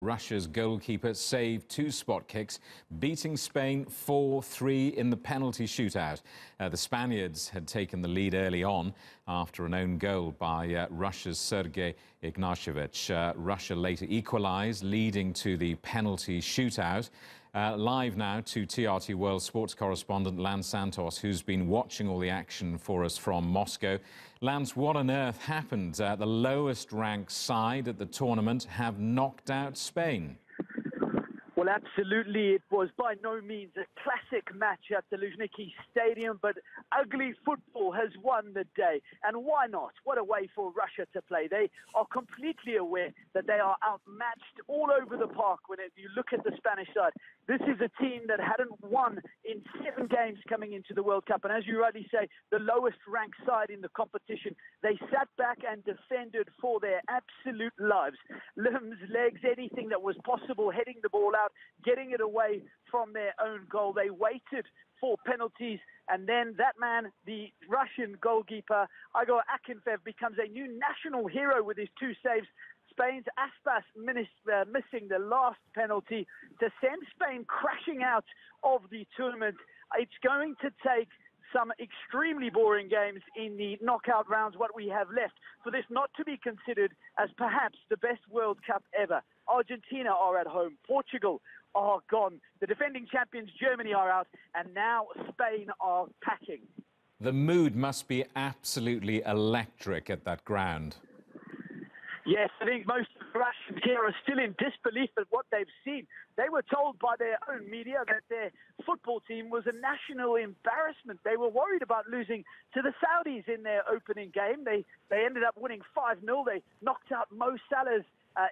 Russia's goalkeeper saved two spot kicks, beating Spain 4-3 in the penalty shootout. The Spaniards had taken the lead early on after an own goal by Russia's Sergei Ignashevich. Russia later equalised, leading to the penalty shootout. Live now to TRT World Sports correspondent Lance Santos, who's been watching all the action for us from Moscow. Lance, what on earth happened? The lowest ranked side at the tournament have knocked out Spain. Well, absolutely. It was by no means a classic match at the Luzhniki Stadium, but ugly football has won the day. And why not? What a way for Russia to play. They are completely aware that they are outmatched all over the park when you look at the Spanish side. This is a team that hadn't won in 7 games coming into the World Cup. And as you rightly say, the lowest ranked side in the competition. They sat back and defended for their absolute lives. Limbs, legs, anything that was possible, heading the ball out, getting it away from their own goal. They waited for penalties, and then that man, the Russian goalkeeper, Igor Akinfev, becomes a new national hero with his 2 saves. Spain's Aspas missing the last penalty to send Spain crashing out of the tournament. It's going to take some extremely boring games in the knockout rounds, what we have left, for this not to be considered as perhaps the best World Cup ever. Argentina are at home. Portugal are gone. The defending champions Germany are out, and now Spain are packing. The mood must be absolutely electric at that ground. Yes, I think most of the Russians here are still in disbelief at what they've seen. They were told by their own media that their football team was a national embarrassment. They were worried about losing to the Saudis in their opening game. They ended up winning 5-0. They knocked out Mo Salah's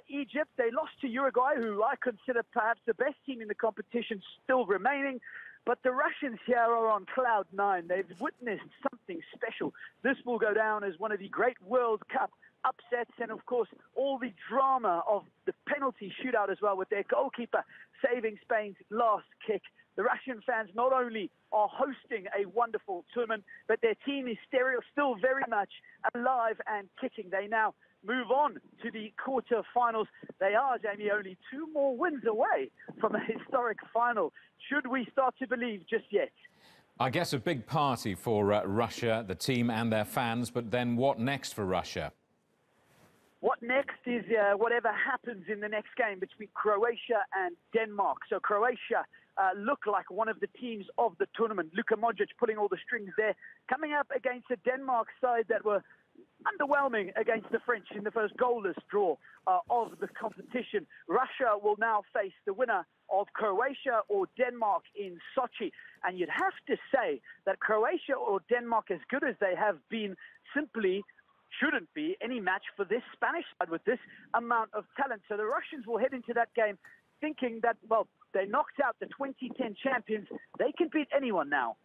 Egypt. They lost to Uruguay, who I consider perhaps the best team in the competition still remaining. But the Russians here are on cloud 9. They've witnessed something special. This will go down as one of the great World Cup upsets, and of course all the drama of the penalty shootout as well, with their goalkeeper saving Spain's last kick. The Russian fans not only are hosting a wonderful tournament, but their team is still very much alive and kicking. They now move on to the quarter-finals. They are, Jamie, only 2 more wins away from a historic final. Should we start to believe just yet? I guess a big party for Russia, the team and their fans, but then what next for Russia? What next is whatever happens in the next game between Croatia and Denmark. So Croatia look like one of the teams of the tournament. Luka Modric pulling all the strings there, coming up against a Denmark side that were underwhelming against the French in the first goalless draw of the competition. Russia will now face the winner of Croatia or Denmark in Sochi. And you'd have to say that Croatia or Denmark, as good as they have been, simply shouldn't be any match for this Spanish side with this amount of talent. So the Russians will head into that game thinking that, well, they knocked out the 2010 champions. They can beat anyone now.